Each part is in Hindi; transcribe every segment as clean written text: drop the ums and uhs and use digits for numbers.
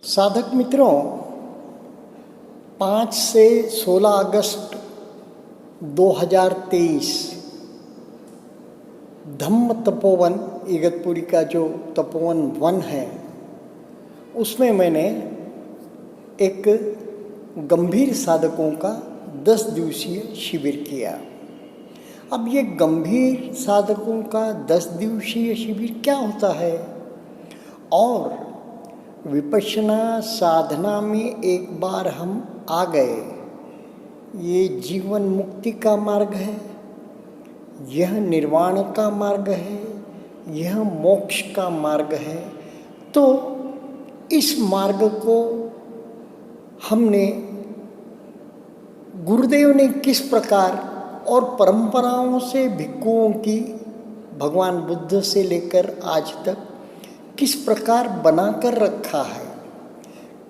साधक मित्रों, 5 से 16 अगस्त 2023 धम्म तपोवन इगतपुरी का जो तपोवन वन है, उसमें मैंने एक गंभीर साधकों का 10 दिवसीय शिविर किया। अब ये गंभीर साधकों का 10 दिवसीय शिविर क्या होता है और विपश्यना साधना में एक बार हम आ गए, ये जीवन मुक्ति का मार्ग है, यह निर्वाण का मार्ग है, यह मोक्ष का मार्ग है। तो इस मार्ग को हमने गुरुदेव ने किस प्रकार और परंपराओं से भिक्षुओं की भगवान बुद्ध से लेकर आज तक किस प्रकार बनाकर रखा है,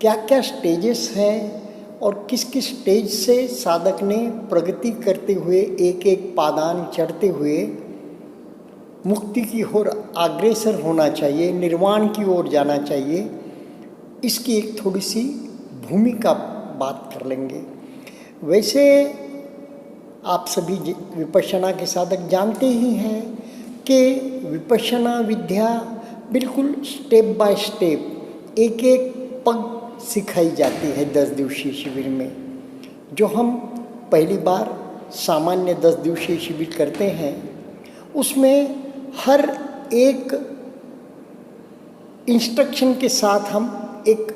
क्या क्या स्टेजेस हैं और किस किस स्टेज से साधक ने प्रगति करते हुए एक एक पादान चढ़ते हुए मुक्ति की ओर अग्रसर होना चाहिए, निर्वाण की ओर जाना चाहिए, इसकी एक थोड़ी सी भूमिका बात कर लेंगे। वैसे आप सभी विपश्यना के साधक जानते ही हैं कि विपश्यना विद्या बिल्कुल स्टेप बाय स्टेप एक एक पग सिखाई जाती है 10 दिवसीय शिविर में। जो हम पहली बार सामान्य 10 दिवसीय शिविर करते हैं, उसमें हर एक इंस्ट्रक्शन के साथ हम एक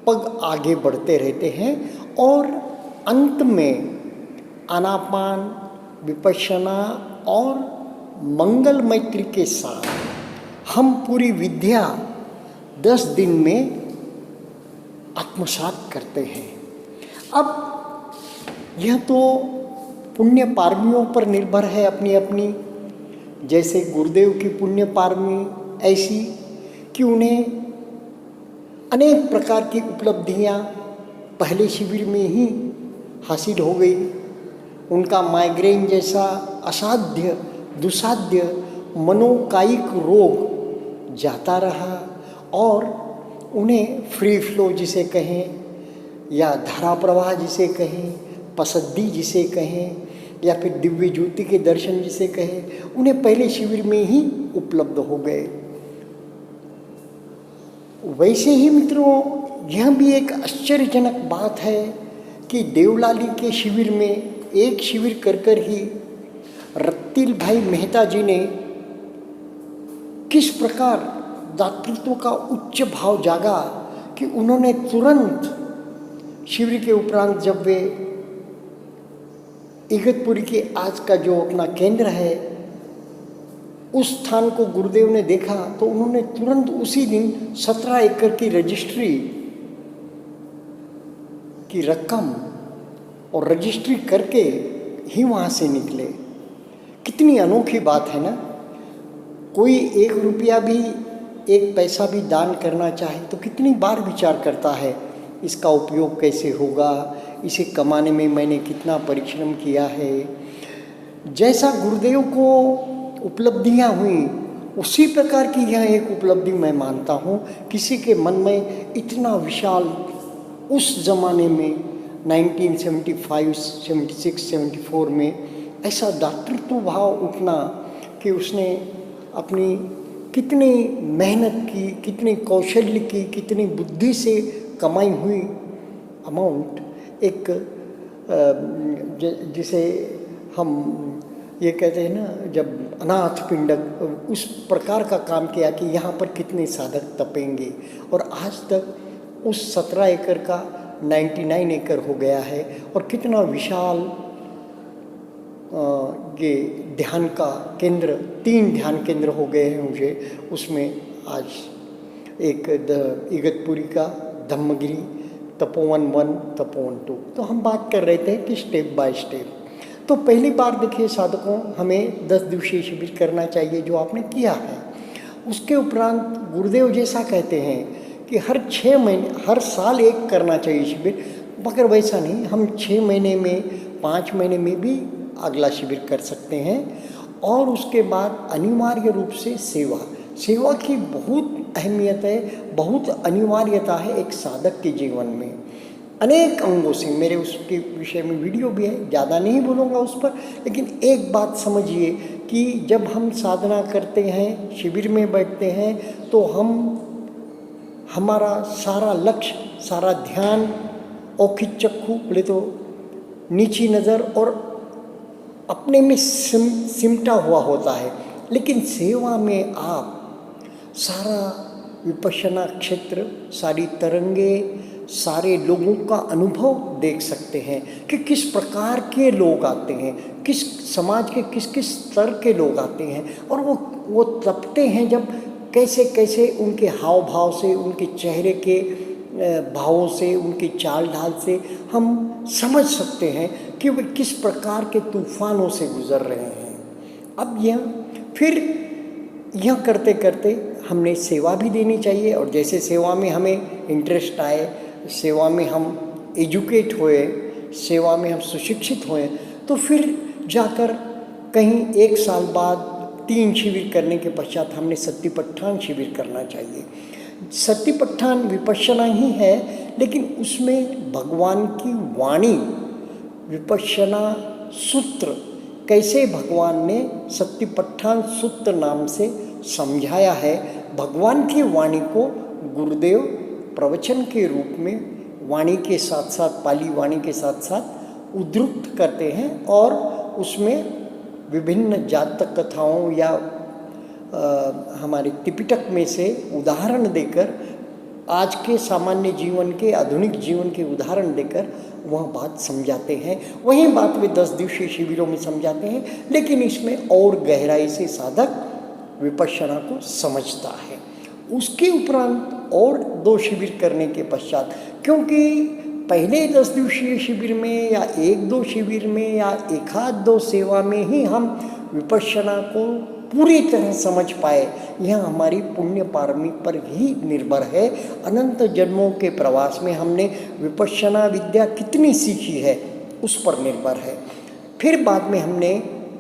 पग आगे बढ़ते रहते हैं और अंत में आनापान, विपश्यना और मंगल मैत्री के साथ हम पूरी विद्या 10 दिन में आत्मसात करते हैं। अब यह तो पुण्य पारमियों पर निर्भर है अपनी अपनी, जैसे गुरुदेव की पुण्य पारमी ऐसी कि उन्हें अनेक प्रकार की उपलब्धियां पहले शिविर में ही हासिल हो गई। उनका माइग्रेन जैसा असाध्य दुसाध्य मनोकायिक रोग जाता रहा और उन्हें फ्री फ्लो जिसे कहें या धारा प्रवाह जिसे कहें, पसद्दी जिसे कहें या फिर दिव्य ज्योति के दर्शन जिसे कहें, उन्हें पहले शिविर में ही उपलब्ध हो गए। वैसे ही मित्रों, यह भी एक आश्चर्यजनक बात है कि देवलाली के शिविर में एक शिविर कर ही रत्तिल भाई मेहता जी ने किस प्रकार दातृत्व का उच्च भाव जागा कि उन्होंने तुरंत शिविर के उपरांत जब वे इगतपुरी के आज का जो अपना केंद्र है उस स्थान को गुरुदेव ने देखा तो उन्होंने तुरंत उसी दिन 17 एकड़ की रजिस्ट्री की रकम और रजिस्ट्री करके ही वहाँ से निकले। कितनी अनोखी बात है ना। कोई 1 रुपया भी 1 पैसा भी दान करना चाहे तो कितनी बार विचार करता है, इसका उपयोग कैसे होगा, इसे कमाने में मैंने कितना परिश्रम किया है। जैसा गुरुदेव को उपलब्धियां हुई उसी प्रकार की यह एक उपलब्धि मैं मानता हूँ। किसी के मन में इतना विशाल उस ज़माने में 1975, 76, 74 में ऐसा दातृत्व भाव उठना कि उसने अपनी कितनी मेहनत की, कितनी कौशल्य की, कितनी बुद्धि से कमाई हुई अमाउंट एक जिसे हम ये कहते हैं ना, जब अनाथ पिंडक उस प्रकार का काम किया कि यहाँ पर कितने साधक तपेंगे और आज तक उस 17 एकड़ का 99 एकड़ हो गया है और कितना विशाल ये ध्यान का केंद्र 3 ध्यान केंद्र हो गए हैं मुझे। उसमें आज एक इगतपुरी का धम्मगिरी, तपोवन 1, तपोवन 2। तो हम बात कर रहे थे कि स्टेप बाय स्टेप। तो पहली बार देखिए साधकों, हमें 10 दिवसीय शिविर करना चाहिए जो आपने किया है। उसके उपरांत गुरुदेव जैसा कहते हैं कि हर 6 महीने, हर साल एक करना चाहिए शिविर, मगर वैसा नहीं, हम 6 महीने में 5 महीने में भी अगला शिविर कर सकते हैं। और उसके बाद अनिवार्य रूप से सेवा, सेवा की बहुत अहमियत है, बहुत अनिवार्यता है एक साधक के जीवन में। अनेक अंगों से मेरे उसके विषय में वीडियो भी है, ज़्यादा नहीं बोलूँगा उस पर, लेकिन एक बात समझिए कि जब हम साधना करते हैं, शिविर में बैठते हैं, तो हमारा सारा लक्ष्य, सारा ध्यान औखिक चक्षु बोले तो नीची नज़र और अपने में सिमटा हुआ होता है। लेकिन सेवा में आप सारा विपश्यना क्षेत्र, सारी तरंगे, सारे लोगों का अनुभव देख सकते हैं कि किस प्रकार के लोग आते हैं, किस समाज के किस किस स्तर के लोग आते हैं, और वो तपते हैं जब कैसे कैसे उनके हाव भाव से, उनके चेहरे के भावों से, उनकी चाल ढाल से हम समझ सकते हैं कि वे किस प्रकार के तूफानों से गुजर रहे हैं। अब फिर यह करते करते हमने सेवा भी देनी चाहिए, और जैसे सेवा में हमें इंटरेस्ट आए, सेवा में हम एजुकेट हुए, सेवा में हम सुशिक्षित हुए, तो फिर जाकर कहीं 1 साल बाद 3 शिविर करने के पश्चात हमने सत्तिपट्ठान शिविर करना चाहिए। सत्तिपट्ठान विपश्यना ही है, लेकिन उसमें भगवान की वाणी, विपश्यना सूत्र कैसे भगवान ने सत्तिपट्ठान सूत्र नाम से समझाया है। भगवान की वाणी को गुरुदेव प्रवचन के रूप में वाणी के साथ साथ, पाली वाणी के साथ साथ उद्धृत करते हैं, और उसमें विभिन्न जातक कथाओं या हमारे त्रिपिटक में से उदाहरण देकर, आज के सामान्य जीवन के, आधुनिक जीवन के उदाहरण देकर वह बात समझाते हैं। वही बात वे 10 दिवसीय शिविरों में समझाते हैं, लेकिन इसमें और गहराई से साधक विपश्यना को समझता है। उसके उपरांत और 2 शिविर करने के पश्चात, क्योंकि पहले 10 दिवसीय शिविर में या 1-2 शिविर में या 1-2 सेवा में ही हम विपश्यना को पूरी तरह समझ पाए, यह हमारी पुण्य पारमी पर ही निर्भर है। अनंत जन्मों के प्रवास में हमने विपश्यना विद्या कितनी सीखी है उस पर निर्भर है। फिर बाद में हमने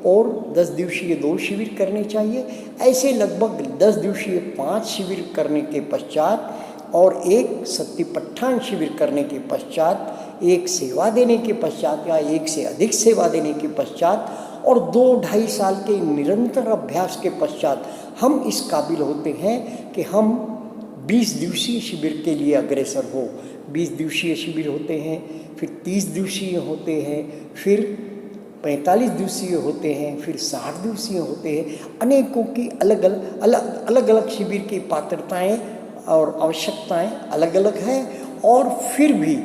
और 10 दिवसीय 2 शिविर करने चाहिए। ऐसे लगभग 10 दिवसीय 5 शिविर करने के पश्चात और 1 सत्तिपट्ठान शिविर करने के पश्चात, 1 सेवा देने के पश्चात या 1 से अधिक सेवा देने के पश्चात और 2-2.5 साल के निरंतर अभ्यास के पश्चात हम इस काबिल होते हैं कि हम 20 दिवसीय शिविर के लिए अग्रसर हो। 20 दिवसीय शिविर होते हैं, फिर 30 दिवसीय होते हैं, फिर 45 दिवसीय होते हैं, फिर 60 दिवसीय होते हैं। अनेकों की अलग अलग शिविर की पात्रताएं और आवश्यकताएं अलग अलग हैं, और फिर भी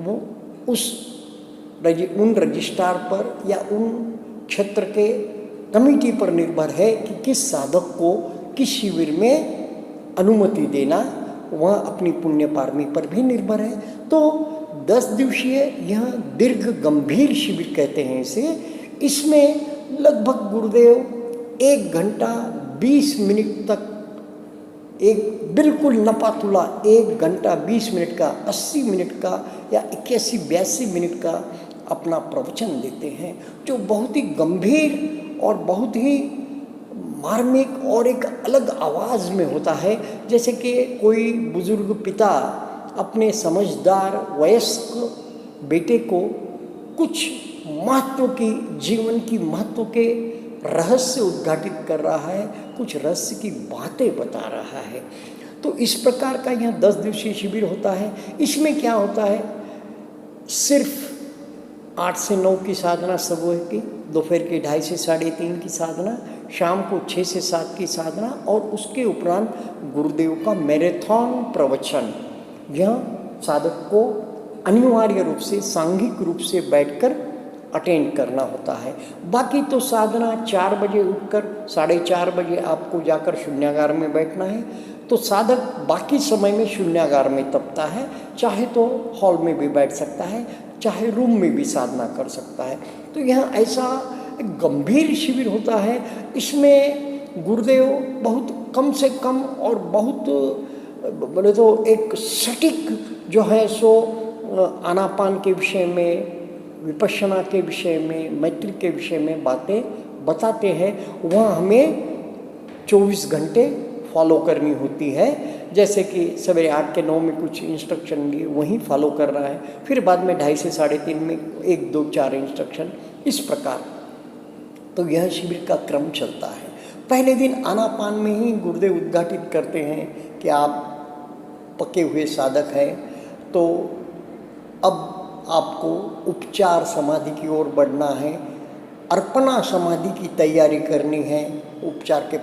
वो उन रजिस्ट्रार पर या उन क्षेत्र के कमेटी पर निर्भर है कि किस साधक को किस शिविर में अनुमति देना, वह अपनी पुण्य पारमी पर भी निर्भर है। तो 10 दिवसीय यह दीर्घ गंभीर शिविर कहते हैं इसे। इसमें लगभग गुरुदेव 1 घंटा 20 मिनट तक, एक बिल्कुल नपातुला 1 घंटा 20 मिनट का, 80 मिनट का या 81-82 मिनट का अपना प्रवचन देते हैं, जो बहुत ही गंभीर और बहुत ही मार्मिक और एक अलग आवाज़ में होता है। जैसे कि कोई बुजुर्ग पिता अपने समझदार वयस्क बेटे को कुछ महत्व की, जीवन की महत्व के रहस्य उद्घाटित कर रहा है, कुछ रहस्य की बातें बता रहा है। तो इस प्रकार का यह 10 दिवसीय शिविर होता है। इसमें क्या होता है, सिर्फ 8 से 9 की साधना सुबह की, दोपहर के 2:30 से 3:30 की साधना, शाम को 6 से 7 की साधना, और उसके उपरांत गुरुदेव का मैराथन प्रवचन। यह साधक को अनिवार्य रूप से, सांघिक रूप से बैठकर अटेंड करना होता है। बाकी तो साधना 4 बजे उठकर 4:30 बजे आपको जाकर शून्यागार में बैठना है। तो साधक बाकी समय में शून्यागार में तपता है, चाहे तो हॉल में भी बैठ सकता है, चाहे रूम में भी साधना कर सकता है। तो यह ऐसा गंभीर शिविर होता है। इसमें गुरुदेव बहुत कम से कम और बहुत बोले तो एक सटीक जो है सो आनापान के विषय में, विपश्यना के विषय में, मैत्री के विषय में बातें बताते हैं। वह हमें 24 घंटे फॉलो करनी होती है। जैसे कि सवेरे 8 के 9 में कुछ इंस्ट्रक्शन दिए वहीं फॉलो कर रहा है, फिर बाद में 2:30 से 3:30 में 1, 2, 4 इंस्ट्रक्शन, इस प्रकार। तो यह शिविर का क्रम चलता है। पहले दिन आनापान में ही गुरुदेव उद्घाटित करते हैं कि आप पके हुए साधक हैं, तो अब आपको उपचार समाधि की ओर बढ़ना है, अर्पणा समाधि की तैयारी करनी है। उपचार के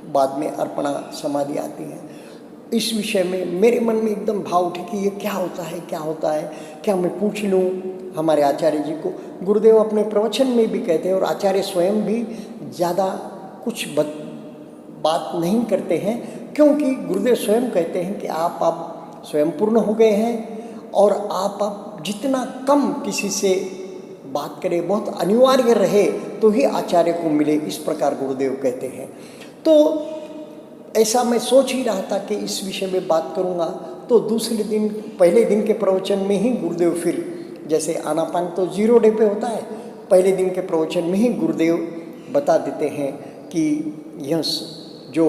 बाद में अर्पणा समाधि आती है। इस विषय में मेरे मन में एकदम भाव उठे कि ये क्या होता है, क्या होता है, क्या मैं पूछ लूँ हमारे आचार्य जी को। गुरुदेव अपने प्रवचन में भी कहते हैं और आचार्य स्वयं भी ज़्यादा कुछ बात नहीं करते हैं, क्योंकि गुरुदेव स्वयं कहते हैं कि आप स्वयं पूर्ण हो गए हैं और आप जितना कम किसी से बात करें, बहुत अनिवार्य रहे तो ही आचार्य को मिले, इस प्रकार गुरुदेव कहते हैं। तो ऐसा मैं सोच ही रहा था कि इस विषय में बात करूँगा। तो दूसरे दिन, पहले दिन के प्रवचन में ही गुरुदेव फिर, जैसे आनापान तो 0 डे पे होता है, पहले दिन के प्रवचन में ही गुरुदेव बता देते हैं कि यह जो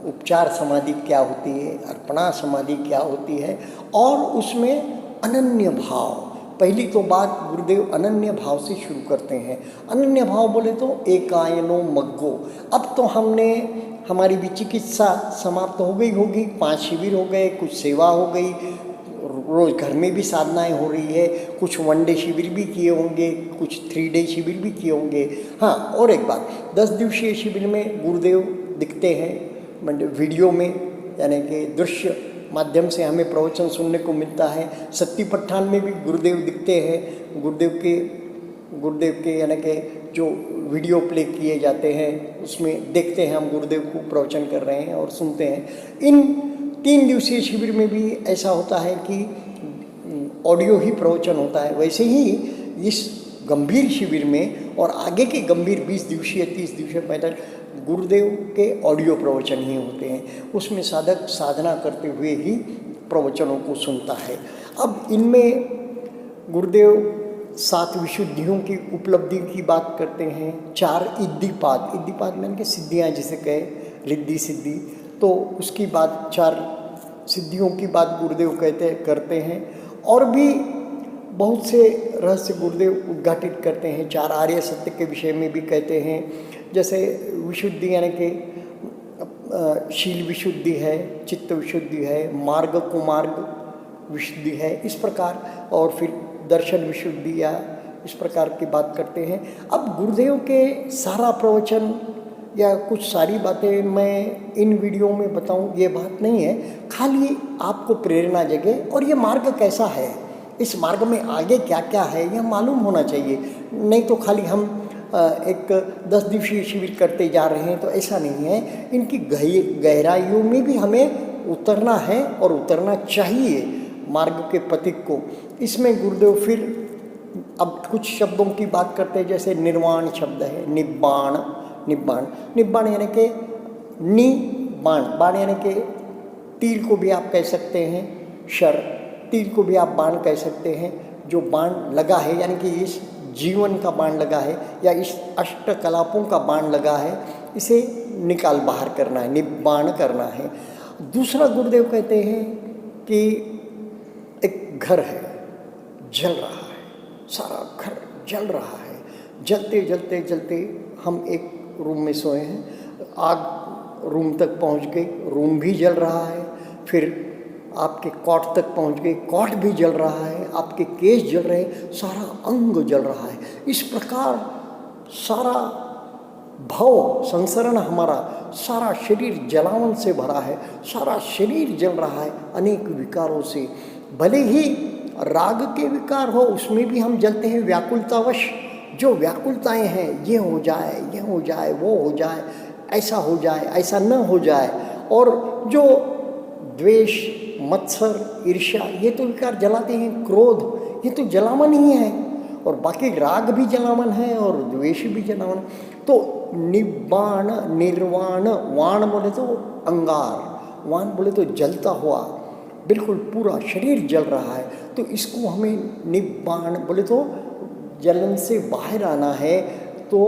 उपचार समाधि क्या होती है, अर्पणा समाधि क्या होती है, और उसमें अनन्य भाव। पहली तो बात गुरुदेव अनन्य भाव से शुरू करते हैं। अनन्य भाव बोले तो एकायनो मग्गो। अब तो हमारी भी चिकित्सा समाप्त हो गई होगी, 5 शिविर हो गए, कुछ सेवा हो गई, रोज़ घर में भी साधनाएं हो रही है, कुछ 1 डे शिविर भी किए होंगे, कुछ 3 डे शिविर भी किए होंगे। हाँ, और एक बात, 10 दिवसीय शिविर में गुरुदेव दिखते हैं वीडियो में, यानी कि दृश्य माध्यम से हमें प्रवचन सुनने को मिलता है। सत्ती पट्ठान में भी गुरुदेव दिखते हैं। गुरुदेव के यानी कि जो वीडियो प्ले किए जाते हैं उसमें देखते हैं हम गुरुदेव को प्रवचन कर रहे हैं और सुनते हैं। इन 3 दिवसीय शिविर में भी ऐसा होता है कि ऑडियो ही प्रवचन होता है। वैसे ही इस गंभीर शिविर में और आगे के गंभीर 20 दिवसीय 30 दिवसीय 45 गुरुदेव के ऑडियो प्रवचन ही होते हैं। उसमें साधक साधना करते हुए ही प्रवचनों को सुनता है। अब इनमें गुरुदेव 7 विशुद्धियों की उपलब्धि की बात करते हैं। 4 इद्दीपाद मैंने कि सिद्धियाँ जिसे कहे, रिद्धि सिद्धि, तो उसकी बात 4 सिद्धियों की बात गुरुदेव करते हैं। और भी बहुत से रहस्य गुरुदेव उद्घाटित करते हैं। 4 आर्य सत्य के विषय में भी कहते हैं, जैसे विशुद्धि यानी कि शील विशुद्धि है, चित्त विशुद्धि है, मार्ग कुमार्ग विशुद्धि है, इस प्रकार, और फिर दर्शन विशुद्धि या इस प्रकार की बात करते हैं। अब गुरुदेव के सारा प्रवचन या कुछ सारी बातें मैं इन वीडियो में बताऊं, ये बात नहीं है, खाली आपको प्रेरणा जगे और ये मार्ग कैसा है, इस मार्ग में आगे क्या क्या है यह मालूम होना चाहिए। नहीं तो खाली हम एक 10 दिवसीय शिविर करते जा रहे हैं, तो ऐसा नहीं है। इनकी गहराइयों में भी हमें उतरना है और उतरना चाहिए मार्ग के पथिक को। इसमें गुरुदेव फिर अब कुछ शब्दों की बात करते हैं, जैसे निर्वाण शब्द है, निब्बाण यानी कि बाण यानी कि तीर को भी आप कह सकते हैं, तीर को भी आप बाण कह सकते हैं। जो बाण लगा है यानी कि इस जीवन का बाण लगा है या इस अष्टकलापों का बाण लगा है, इसे निकाल बाहर करना है, निब्बाण करना है। दूसरा गुरुदेव कहते हैं कि एक घर है, जल रहा है, सारा घर जल रहा है, जलते हम एक रूम में सोए हैं, आग रूम तक पहुंच गई, रूम भी जल रहा है, फिर आपके कॉट तक पहुंच गई, कॉट भी जल रहा है, आपके केश जल रहे हैं, सारा अंग जल रहा है। इस प्रकार सारा भव संसरण, हमारा सारा शरीर जलावन से भरा है, सारा शरीर जल रहा है अनेक विकारों से। भले ही राग के विकार हो, उसमें भी हम जलते हैं व्याकुलतावश। जो व्याकुलताएं हैं, ये हो जाए, वो हो जाए, ऐसा हो जाए, ऐसा न हो जाए, और जो द्वेष, मत्सर, ईर्ष्या, ये तो विकार जलाते हैं। क्रोध, ये तो जलावन ही है, और बाकी राग भी जलावन है और द्वेष भी जलावन। तो निब्बाण, निर्वाण, वाण बोले तो अंगार, वाण बोले तो जलता हुआ, बिल्कुल पूरा शरीर जल रहा है, तो इसको हमें निब्बाण बोले तो जलन से बाहर आना है। तो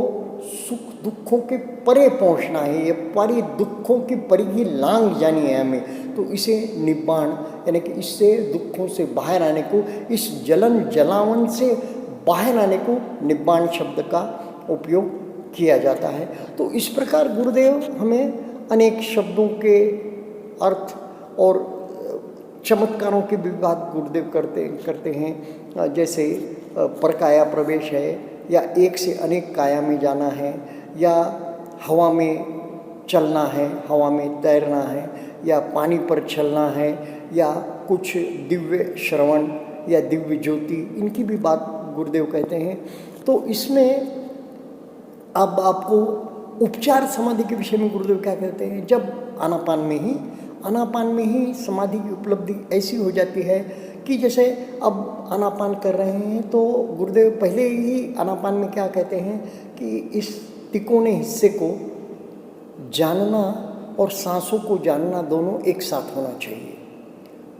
सुख दुखों के परे पहुंचना है, ये परे दुखों की परिधि लांघ जानी है हमें, तो इसे निब्बाण यानी कि इससे दुखों से बाहर आने को, इस जलन जलावन से बाहर आने को निब्बाण शब्द का उपयोग किया जाता है। तो इस प्रकार गुरुदेव हमें अनेक शब्दों के अर्थ और चमत्कारों की भी बात गुरुदेव करते हैं। जैसे परकाया प्रवेश है, या एक से अनेक काया में जाना है, या हवा में चलना है, हवा में तैरना है, या पानी पर चलना है, या कुछ दिव्य श्रवण या दिव्य ज्योति, इनकी भी बात गुरुदेव कहते हैं। तो इसमें अब आपको उपचार समाधि के विषय में गुरुदेव क्या कहते हैं, जब आनापान में ही समाधि की उपलब्धि ऐसी हो जाती है कि जैसे अब आनापान कर रहे हैं तो गुरुदेव पहले ही आनापान में क्या कहते हैं कि इस तिकोने हिस्से को जानना और सांसों को जानना दोनों एक साथ होना चाहिए।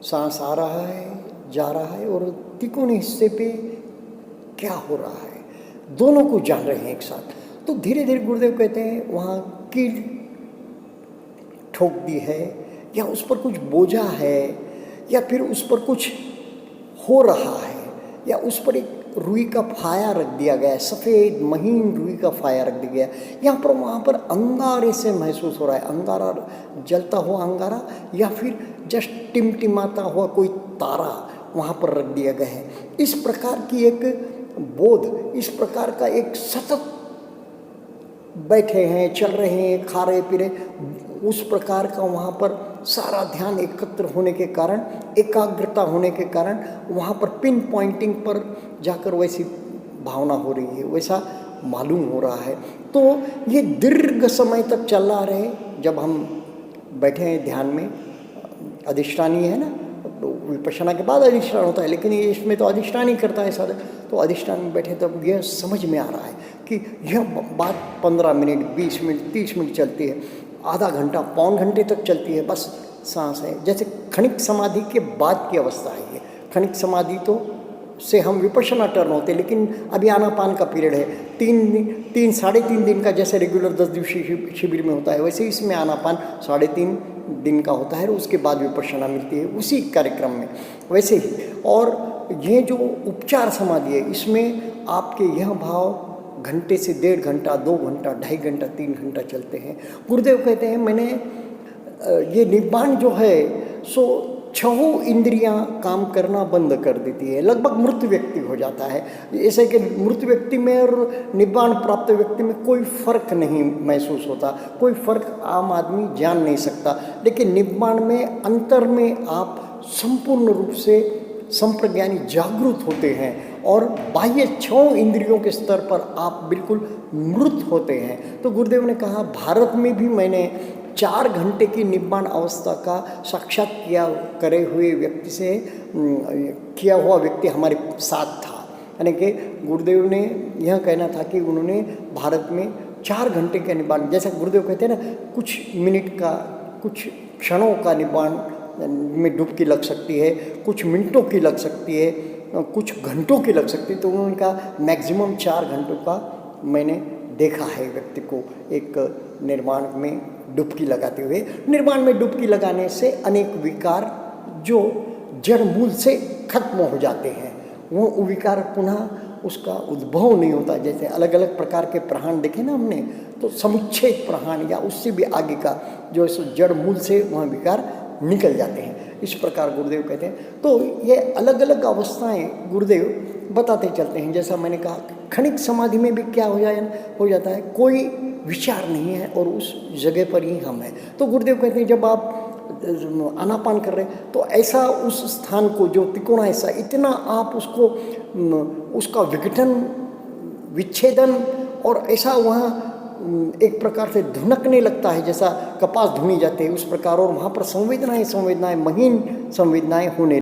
सांस आ रहा है, जा रहा है, और तिकोने हिस्से पे क्या हो रहा है, दोनों को जान रहे हैं एक साथ। तो धीरे धीरे गुरुदेव कहते हैं वहाँ कील ठोक दी है, या उस पर कुछ बोझा है, या फिर उस पर कुछ हो रहा है, या उस पर एक रुई का फाया रख दिया गया है, सफ़ेद महीन रुई का फाया रख दिया गया है। यहाँ पर वहाँ पर अंगारे से महसूस हो रहा है, अंगारा जलता हुआ अंगारा, या फिर जस्ट टिमटिमाता हुआ कोई तारा वहाँ पर रख दिया गया है। इस प्रकार की एक बोध, इस प्रकार का एक सतत बैठे हैं, चल रहे हैं, खा रहे पी रहे, उस प्रकार का वहाँ पर सारा ध्यान एकत्र होने के कारण, एकाग्रता होने के कारण वहाँ पर पिन पॉइंटिंग पर जाकर वैसी भावना हो रही है, वैसा मालूम हो रहा है। तो ये दीर्घ समय तक चल रहा रहे। जब हम बैठे हैं ध्यान में, अधिष्ठानी है ना, तो विपश्यना के बाद अधिष्ठान होता है, लेकिन ये इसमें तो अधिष्ठान ही करता है साधक। तो अधिष्ठान में बैठे तब यह समझ में आ रहा है कि यह बात 15 मिनट, 20 मिनट, 30 मिनट चलती है, आधा घंटा, पौन घंटे तक चलती है, बस सांस है। जैसे क्षणिक समाधि के बाद की अवस्था है ये। क्षणिक समाधि तो से हम विपश्यना टर्न होते हैं, लेकिन अभी आनापान का पीरियड है, 3-3.5 दिन का, जैसे रेगुलर 10 दिवसीय शिविर में होता है, वैसे इसमें आनापान 3.5 दिन का होता है, और उसके बाद विपश्यना मिलती है उसी कार्यक्रम में, वैसे ही। और ये जो उपचार समाधि है, इसमें आपके यह भाव घंटे से 1.5 घंटा, 2 घंटा, 2.5 घंटा, 3 घंटा चलते हैं। गुरुदेव कहते हैं मैंने ये निब्बाण जो है सो 6 इंद्रियां काम करना बंद कर देती है, लगभग मृत व्यक्ति हो जाता है। ऐसे कि मृत व्यक्ति में और निब्बाण प्राप्त व्यक्ति में कोई फर्क नहीं महसूस होता, कोई फर्क आम आदमी जान नहीं सकता। लेकिन निब्बाण में अंतर में आप संपूर्ण रूप से संप्रज्ञानी जागृत होते हैं, और बाह्य 6 इंद्रियों के स्तर पर आप बिल्कुल मृत होते हैं। तो गुरुदेव ने कहा भारत में भी मैंने 4 घंटे की निब्बाण अवस्था का साक्षात करे हुए व्यक्ति से किया हुआ व्यक्ति हमारे साथ था। यानी कि गुरुदेव ने यह कहना था कि उन्होंने भारत में 4 घंटे का निब्बाण, जैसा गुरुदेव कहते हैं ना, कुछ मिनट का, कुछ क्षणों का निब्बाण में डुबकी लग सकती है, कुछ मिनटों की लग सकती है, कुछ घंटों की लग सकती है। तो उन्होंने कहा मैक्सिमम 4 घंटों का मैंने देखा है व्यक्ति को एक निर्माण में डुबकी लगाते हुए। निर्माण में डुबकी लगाने से अनेक विकार जो जड़ मूल से खत्म हो जाते हैं, वो विकार पुनः उसका उद्भव नहीं होता। जैसे अलग अलग प्रकार के प्रहाण देखे ना हमने, तो समुच्छेद प्रहाण या उससे भी आगे का जो जड़ मूल से वहाँ विकार निकल जाते हैं, इस प्रकार गुरुदेव कहते हैं। तो ये अलग अलग अवस्थाएं गुरुदेव बताते चलते हैं। जैसा मैंने कहा क्षणिक समाधि में भी क्या हो जाता है, कोई विचार नहीं है और उस जगह पर ही हम हैं। तो गुरुदेव कहते हैं जब आप आनापान कर रहे हैं तो ऐसा उस स्थान को जो तिकोना ऐसा इतना आप उसको उसका विघटन, विच्छेदन, और ऐसा वहाँ एक प्रकार से धुनकने लगता है, जैसा कपास धुनी जाते हैं उस प्रकार, और वहाँ पर संवेदनाएं महीन संवेदनाएं होने